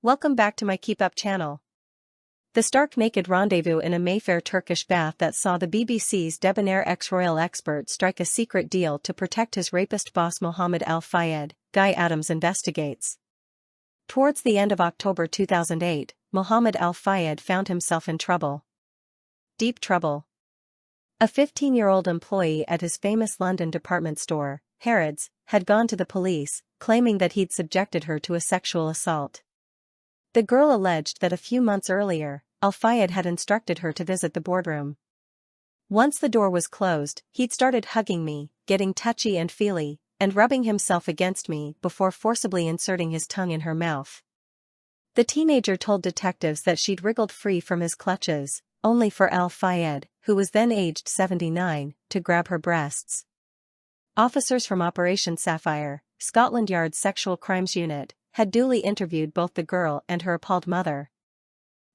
Welcome back to my KEEPUP channel. The stark naked rendezvous in a Mayfair Turkish bath that saw the BBC's debonair ex-royal expert strike a secret deal to protect his rapist boss Mohamed Al Fayed, Guy Adams investigates. Towards the end of October 2008, Mohamed Al Fayed found himself in trouble. Deep trouble. A 15-year-old employee at his famous London department store, Harrods, had gone to the police, claiming that he'd subjected her to a sexual assault. The girl alleged that a few months earlier, Al Fayed had instructed her to visit the boardroom. Once the door was closed, he'd started hugging me, getting touchy and feely, and rubbing himself against me before forcibly inserting his tongue in her mouth. The teenager told detectives that she'd wriggled free from his clutches, only for Al Fayed, who was then aged 79, to grab her breasts. Officers from Operation Sapphire, Scotland Yard's Sexual Crimes Unit, had duly interviewed both the girl and her appalled mother.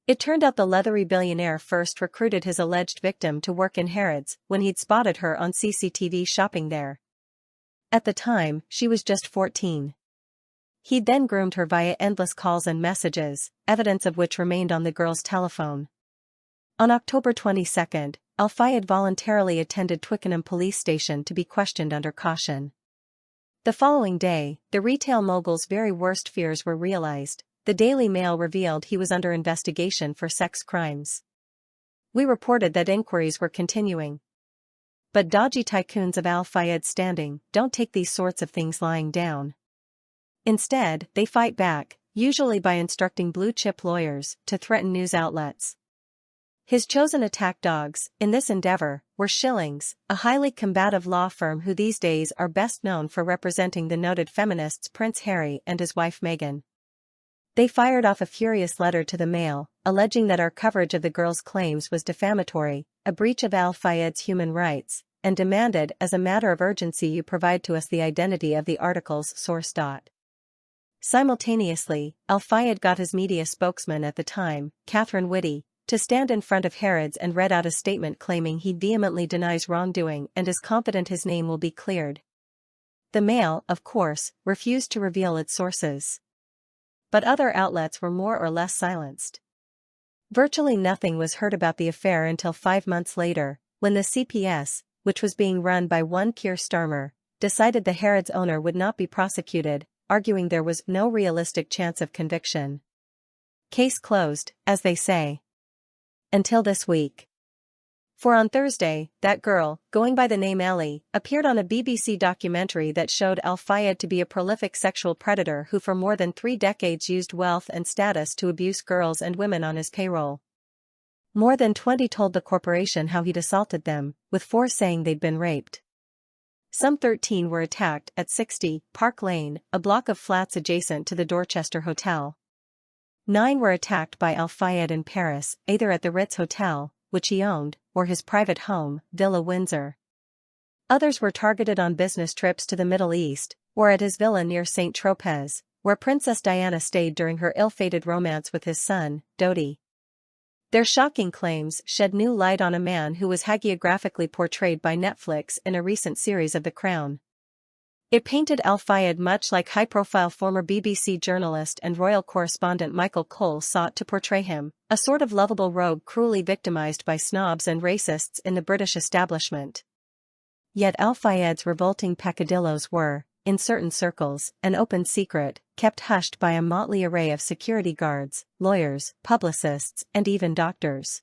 It turned out the leathery billionaire first recruited his alleged victim to work in Harrods when he'd spotted her on CCTV shopping there. At the time, she was just 14. He'd then groomed her via endless calls and messages, evidence of which remained on the girl's telephone. On October 22, Al Fayed voluntarily attended Twickenham police station to be questioned under caution. The following day, the retail mogul's very worst fears were realized. The Daily Mail revealed he was under investigation for sex crimes. We reported that inquiries were continuing. But dodgy tycoons of Al Fayed's standing don't take these sorts of things lying down. Instead, they fight back, usually by instructing blue-chip lawyers to threaten news outlets. His chosen attack dogs, in this endeavor, were Shillings, a highly combative law firm who these days are best known for representing the noted feminists Prince Harry and his wife Meghan. They fired off a furious letter to the Mail, alleging that our coverage of the girl's claims was defamatory, a breach of Al Fayed's human rights, and demanded as a matter of urgency you provide to us the identity of the article's source. Simultaneously, Al Fayed got his media spokesman at the time, Catherine Whitty, to stand in front of Harrods and read out a statement claiming he vehemently denies wrongdoing and is confident his name will be cleared. The Mail, of course, refused to reveal its sources. But other outlets were more or less silenced. Virtually nothing was heard about the affair until 5 months later, when the CPS, which was being run by one Keir Starmer, decided the Harrods owner would not be prosecuted, arguing there was no realistic chance of conviction. Case closed, as they say. Until this week. For on Thursday, that girl, going by the name Ellie, appeared on a BBC documentary that showed Al Fayed to be a prolific sexual predator who for more than 3 decades used wealth and status to abuse girls and women on his payroll. More than 20 told the corporation how he'd assaulted them, with 4 saying they'd been raped. Some 13 were attacked at 60 Park Lane, a block of flats adjacent to the Dorchester Hotel. 9 were attacked by Al Fayed in Paris, either at the Ritz Hotel, which he owned, or his private home, Villa Windsor. Others were targeted on business trips to the Middle East, or at his villa near Saint-Tropez, where Princess Diana stayed during her ill-fated romance with his son, Dodi. Their shocking claims shed new light on a man who was hagiographically portrayed by Netflix in a recent series of The Crown. It painted Al Fayed much like high-profile former BBC journalist and royal correspondent Michael Cole sought to portray him, a sort of lovable rogue cruelly victimized by snobs and racists in the British establishment. Yet Al Fayed's revolting peccadillos were, in certain circles, an open secret, kept hushed by a motley array of security guards, lawyers, publicists, and even doctors.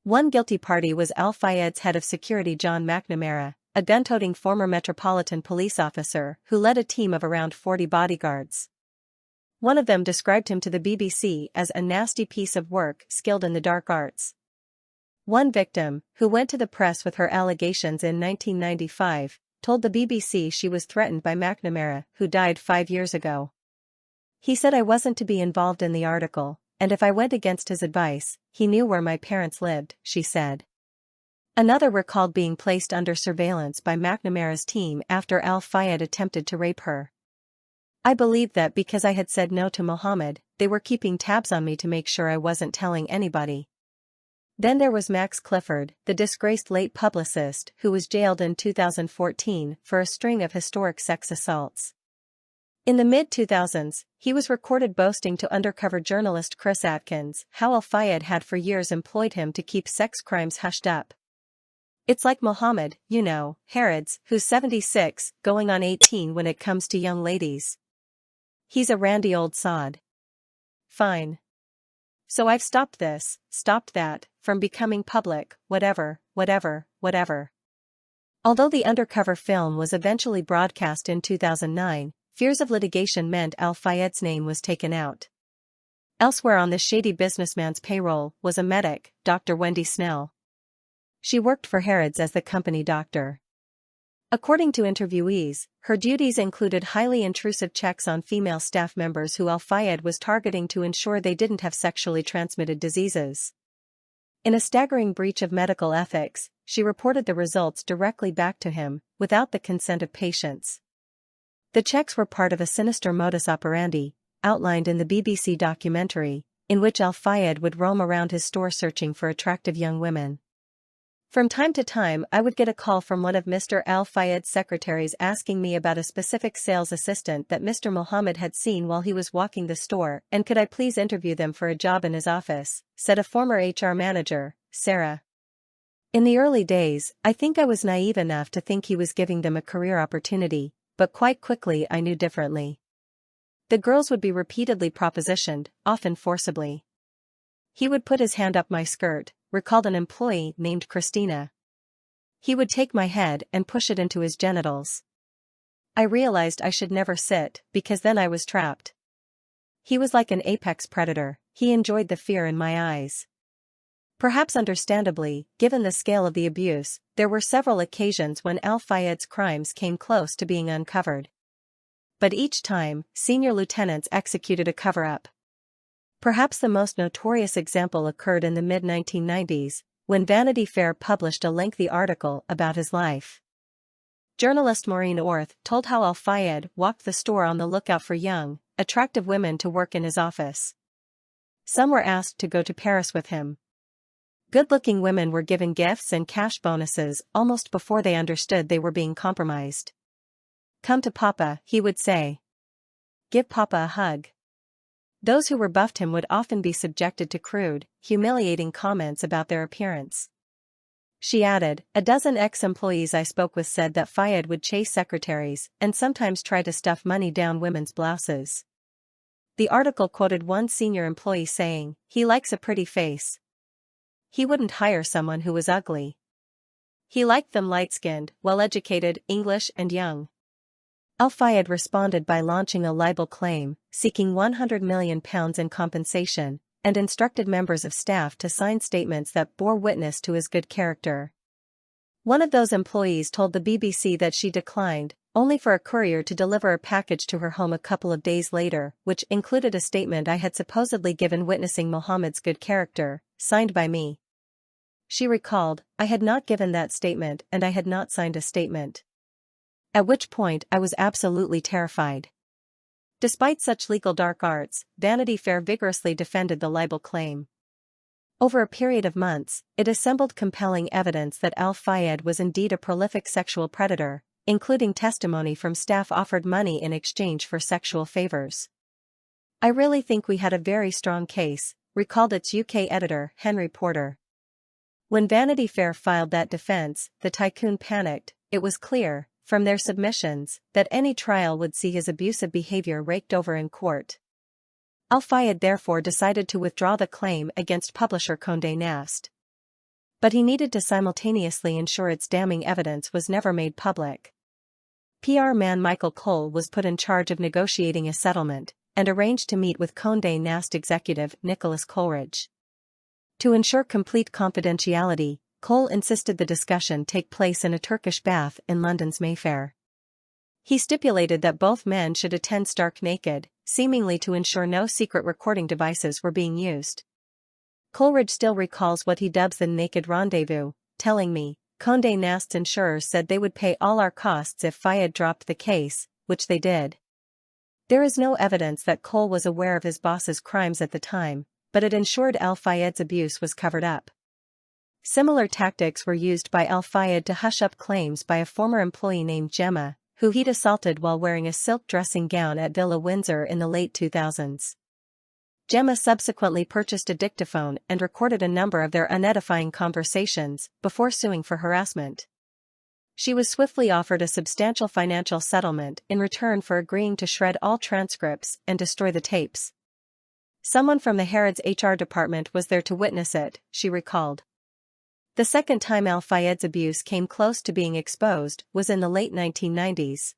One guilty party was Al Fayed's head of security John McNamara, a gun-toting former Metropolitan Police officer who led a team of around 40 bodyguards. One of them described him to the BBC as a nasty piece of work skilled in the dark arts. One victim, who went to the press with her allegations in 1995, told the BBC she was threatened by McNamara, who died 5 years ago. He said I wasn't to be involved in the article, and if I went against his advice, he knew where my parents lived, she said. Another recalled being placed under surveillance by McNamara's team after Al Fayed attempted to rape her. I believed that because I had said no to Mohammed, they were keeping tabs on me to make sure I wasn't telling anybody. Then there was Max Clifford, the disgraced late publicist who was jailed in 2014 for a string of historic sex assaults. In the mid-2000s, he was recorded boasting to undercover journalist Chris Atkins how Al Fayed had for years employed him to keep sex crimes hushed up. "It's like Mohamed, you know, Harrods, who's 76, going on 18 when it comes to young ladies. He's a randy old sod." Fine. So I've stopped this, stopped that, from becoming public, whatever. Although the undercover film was eventually broadcast in 2009, fears of litigation meant Al Fayed's name was taken out. Elsewhere on the shady businessman's payroll was a medic, Dr. Wendy Snell. She worked for Harrods as the company doctor. According to interviewees, her duties included highly intrusive checks on female staff members who Al Fayed was targeting to ensure they didn't have sexually transmitted diseases. In a staggering breach of medical ethics, she reported the results directly back to him, without the consent of patients. The checks were part of a sinister modus operandi, outlined in the BBC documentary, in which Al Fayed would roam around his store searching for attractive young women. From time to time I would get a call from one of Mr. Al Fayed's secretaries asking me about a specific sales assistant that Mr. Mohammed had seen while he was walking the store and could I please interview them for a job in his office, said a former HR manager, Sarah. In the early days, I think I was naive enough to think he was giving them a career opportunity, but quite quickly I knew differently. The girls would be repeatedly propositioned, often forcibly. "He would put his hand up my skirt," recalled an employee named Christina. "He would take my head and push it into his genitals. I realized I should never sit, because then I was trapped. He was like an apex predator, he enjoyed the fear in my eyes." Perhaps understandably, given the scale of the abuse, there were several occasions when Al Fayed's crimes came close to being uncovered. But each time, senior lieutenants executed a cover-up. Perhaps the most notorious example occurred in the mid-1990s, when Vanity Fair published a lengthy article about his life. Journalist Maureen Orth told how Al Fayed walked the store on the lookout for young, attractive women to work in his office. Some were asked to go to Paris with him. Good-looking women were given gifts and cash bonuses almost before they understood they were being compromised. "Come to Papa," he would say. "Give Papa a hug." Those who rebuffed him would often be subjected to crude, humiliating comments about their appearance. She added, "A dozen ex-employees I spoke with said that Fayed would chase secretaries and sometimes try to stuff money down women's blouses." The article quoted one senior employee saying, "He likes a pretty face. He wouldn't hire someone who was ugly. He liked them light-skinned, well-educated, English and young." Al Fayed responded by launching a libel claim, seeking £100 million in compensation, and instructed members of staff to sign statements that bore witness to his good character. One of those employees told the BBC that she declined, only for a courier to deliver a package to her home a couple of days later, which included a statement I had supposedly given witnessing Mohammed's good character, signed by me. She recalled, "I had not given that statement and I had not signed a statement." At which point I was absolutely terrified. Despite such legal dark arts, Vanity Fair vigorously defended the libel claim. Over a period of months, it assembled compelling evidence that Al Fayed was indeed a prolific sexual predator, including testimony from staff offered money in exchange for sexual favors. "I really think we had a very strong case," recalled its UK editor, Henry Porter. When Vanity Fair filed that defense, the tycoon panicked. It was clear, from their submissions, that any trial would see his abusive behavior raked over in court. Al Fayed therefore decided to withdraw the claim against publisher Condé Nast. But he needed to simultaneously ensure its damning evidence was never made public. PR man Michael Cole was put in charge of negotiating a settlement, and arranged to meet with Condé Nast executive Nicholas Coleridge. To ensure complete confidentiality, Cole insisted the discussion take place in a Turkish bath in London's Mayfair. He stipulated that both men should attend stark naked, seemingly to ensure no secret recording devices were being used. Coleridge still recalls what he dubs the naked rendezvous, telling me, "Condé Nast's insurers said they would pay all our costs if Fayed dropped the case, which they did." There is no evidence that Cole was aware of his boss's crimes at the time, but it ensured Al Fayed's abuse was covered up. Similar tactics were used by Al Fayed to hush up claims by a former employee named Gemma, who he'd assaulted while wearing a silk dressing gown at Villa Windsor in the late 2000s. Gemma subsequently purchased a dictaphone and recorded a number of their unedifying conversations before suing for harassment. She was swiftly offered a substantial financial settlement in return for agreeing to shred all transcripts and destroy the tapes. Someone from the Harrods HR department was there to witness it, she recalled. The second time Al Fayed's abuse came close to being exposed was in the late 1990s.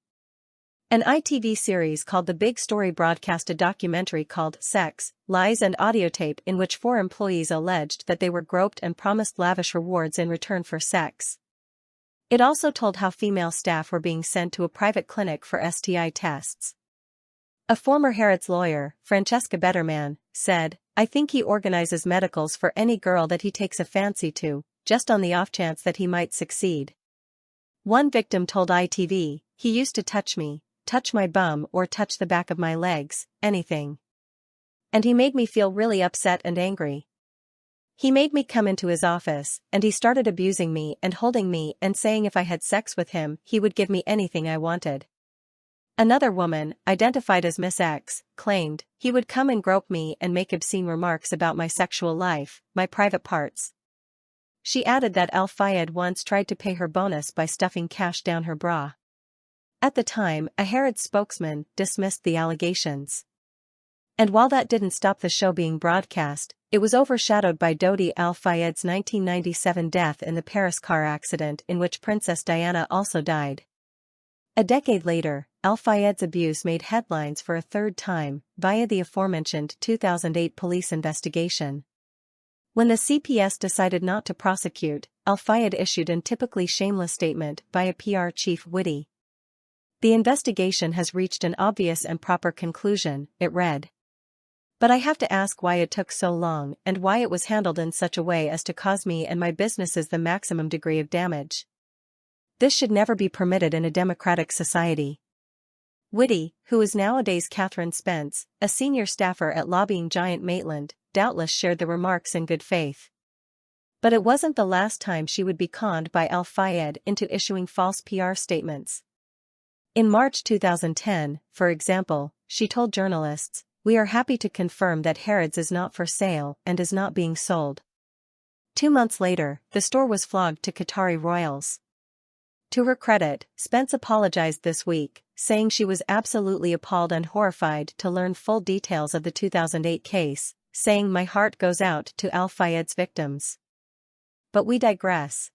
An ITV series called The Big Story broadcast a documentary called Sex, Lies and Audiotape in which 4 employees alleged that they were groped and promised lavish rewards in return for sex. It also told how female staff were being sent to a private clinic for STI tests. A former Harrods lawyer, Francesca Betterman, said, "I think he organizes medicals for any girl that he takes a fancy to, just on the off chance that he might succeed." One victim told ITV, "He used to touch me, touch my bum or touch the back of my legs, anything. And he made me feel really upset and angry. He made me come into his office, and he started abusing me and holding me and saying if I had sex with him he would give me anything I wanted." Another woman, identified as Miss X, claimed, "He would come and grope me and make obscene remarks about my sexual life, my private parts." She added that Al Fayed once tried to pay her bonus by stuffing cash down her bra. At the time, a Harrods spokesman dismissed the allegations. And while that didn't stop the show being broadcast, it was overshadowed by Dodi Al Fayed's 1997 death in the Paris car accident in which Princess Diana also died. A decade later, Al Fayed's abuse made headlines for a third time, via the aforementioned 2008 police investigation. When the CPS decided not to prosecute, Al Fayed issued an typically shameless statement via PR chief Whitty. "The investigation has reached an obvious and proper conclusion," it read. "But I have to ask why it took so long and why it was handled in such a way as to cause me and my businesses the maximum degree of damage. This should never be permitted in a democratic society." Whitty, who is nowadays Catherine Spence, a senior staffer at lobbying giant Maitland, doubtless shared the remarks in good faith. But it wasn't the last time she would be conned by Al Fayed into issuing false PR statements. In March 2010, for example, she told journalists, "We are happy to confirm that Harrods is not for sale and is not being sold." 2 months later, the store was flogged to Qatari royals. To her credit, Spence apologized this week, saying she was absolutely appalled and horrified to learn full details of the 2008 case, saying, "My heart goes out to Al Fayed's victims." But we digress.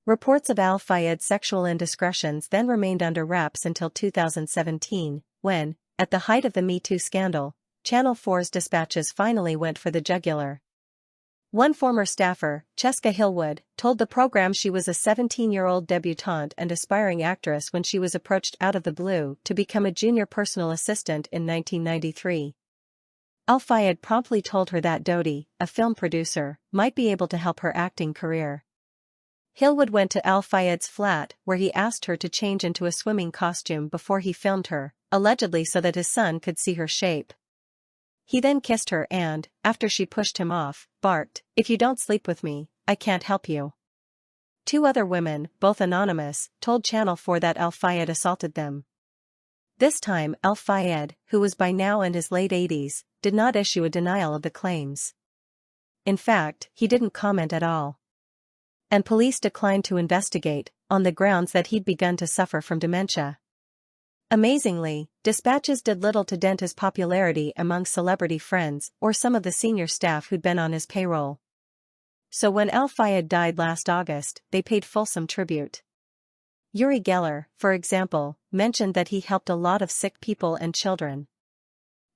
Reports of Al Fayed's sexual indiscretions then remained under wraps until 2017, when, at the height of the Me Too scandal, Channel 4's dispatches finally went for the jugular. One former staffer, Cheska Hillwood, told the program she was a 17-year-old debutante and aspiring actress when she was approached out of the blue to become a junior personal assistant in 1993. Al Fayed promptly told her that Dodi, a film producer, might be able to help her acting career. Hillwood went to Al Fayed's flat where he asked her to change into a swimming costume before he filmed her, allegedly so that his son could see her shape. He then kissed her and, after she pushed him off, barked, "If you don't sleep with me, I can't help you." 2 other women, both anonymous, told Channel 4 that Al Fayed assaulted them. This time Al Fayed, who was by now in his late 80s, did not issue a denial of the claims. In fact, he didn't comment at all. And police declined to investigate, on the grounds that he'd begun to suffer from dementia. Amazingly, dispatches did little to dent his popularity among celebrity friends or some of the senior staff who'd been on his payroll. So when Al Fayed died last August, they paid fulsome tribute. Uri Geller, for example, mentioned that he helped a lot of sick people and children.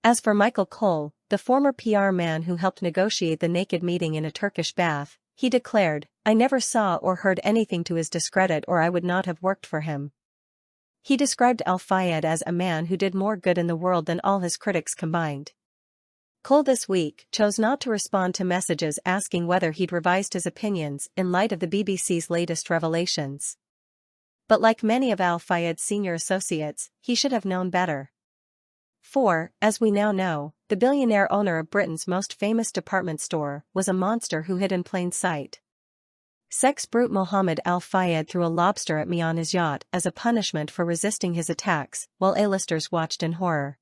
As for Michael Cole, the former PR man who helped negotiate the naked meeting in a Turkish bath, he declared, "I never saw or heard anything to his discredit or I would not have worked for him." He described Al Fayed as a man who did more good in the world than all his critics combined. Cole this week chose not to respond to messages asking whether he'd revised his opinions in light of the BBC's latest revelations. But like many of Al Fayed's senior associates, he should have known better. For, as we now know, the billionaire owner of Britain's most famous department store was a monster who hid in plain sight. Sex brute Mohamed Al Fayed threw a lobster at me on his yacht as a punishment for resisting his attacks, while A-listers watched in horror.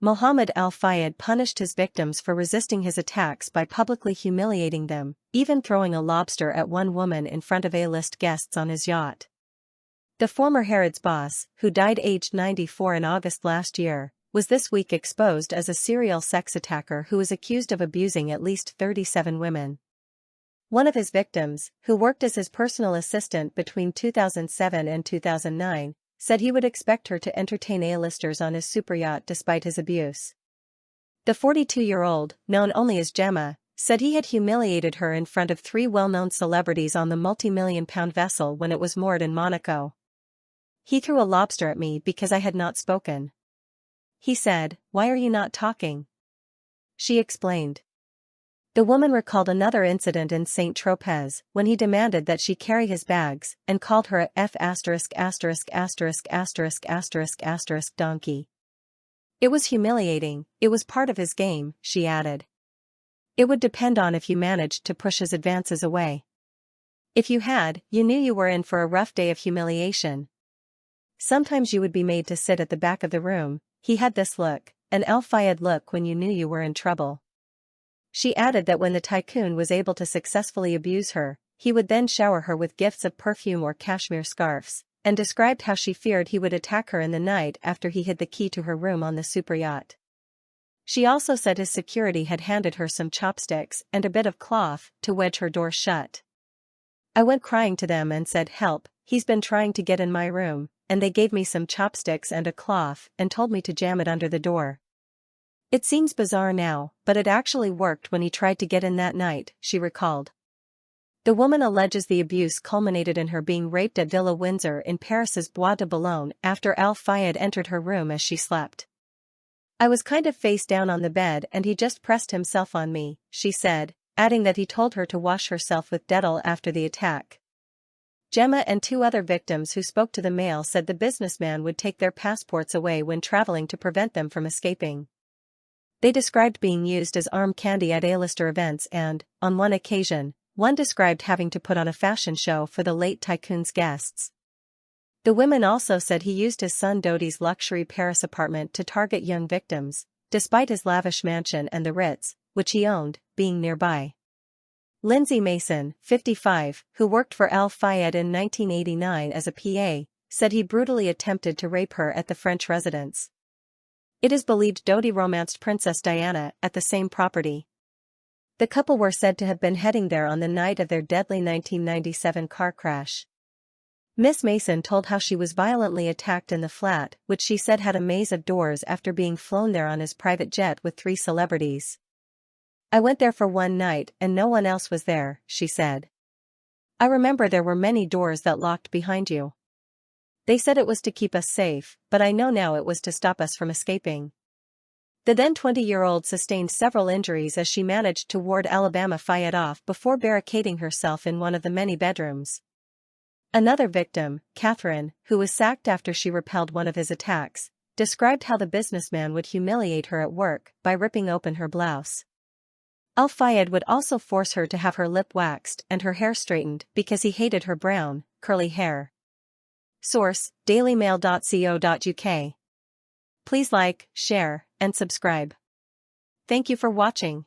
Mohamed Al Fayed punished his victims for resisting his attacks by publicly humiliating them, even throwing a lobster at one woman in front of A-list guests on his yacht. The former Harrods boss, who died aged 94 in August last year, was this week exposed as a serial sex attacker who was accused of abusing at least 37 women. One of his victims, who worked as his personal assistant between 2007 and 2009, said he would expect her to entertain A-listers on his superyacht despite his abuse. The 42-year-old, known only as Gemma, said he had humiliated her in front of 3 well-known celebrities on the multi-million-pound vessel when it was moored in Monaco. He threw a lobster at me because I had not spoken. He said, "Why are you not talking?" She explained. The woman recalled another incident in Saint-Tropez, when he demanded that she carry his bags, and called her a F********** donkey. It was humiliating, it was part of his game, she added. It would depend on if you managed to push his advances away. If you had, you knew you were in for a rough day of humiliation. Sometimes you would be made to sit at the back of the room. He had this look, an Al Fayed look when you knew you were in trouble. She added that when the tycoon was able to successfully abuse her, he would then shower her with gifts of perfume or cashmere scarves, and described how she feared he would attack her in the night after he hid the key to her room on the superyacht. She also said his security had handed her some chopsticks and a bit of cloth to wedge her door shut. I went crying to them and said, "Help, he's been trying to get in my room," and they gave me some chopsticks and a cloth and told me to jam it under the door. It seems bizarre now, but it actually worked when he tried to get in that night, she recalled. The woman alleges the abuse culminated in her being raped at Villa Windsor in Paris's Bois de Boulogne after Al Fayed entered her room as she slept. "I was kind of face down on the bed and he just pressed himself on me," she said, adding that he told her to wash herself with Dettol after the attack. Gemma and 2 other victims who spoke to the Mail said the businessman would take their passports away when traveling to prevent them from escaping. They described being used as arm candy at A-lister events and, on one occasion, one described having to put on a fashion show for the late tycoon's guests. The women also said he used his son Dodi's luxury Paris apartment to target young victims, despite his lavish mansion and the Ritz, which he owned, being nearby. Lindsay Mason, 55, who worked for Al Fayed in 1989 as a PA, said he brutally attempted to rape her at the French residence. It is believed Dodi romanced Princess Diana at the same property. The couple were said to have been heading there on the night of their deadly 1997 car crash. Miss Mason told how she was violently attacked in the flat, which she said had a maze of doors after being flown there on his private jet with 3 celebrities. "I went there for one night and no one else was there," she said. "I remember there were many doors that locked behind you. They said it was to keep us safe, but I know now it was to stop us from escaping." The then 20-year-old sustained several injuries as she managed to ward Alabama Fayed off before barricading herself in one of the many bedrooms. Another victim, Catherine, who was sacked after she repelled one of his attacks, described how the businessman would humiliate her at work by ripping open her blouse. Al Fayed would also force her to have her lip waxed and her hair straightened because he hated her brown, curly hair. Source: dailymail.co.uk. Please like, share, and subscribe. Thank you for watching.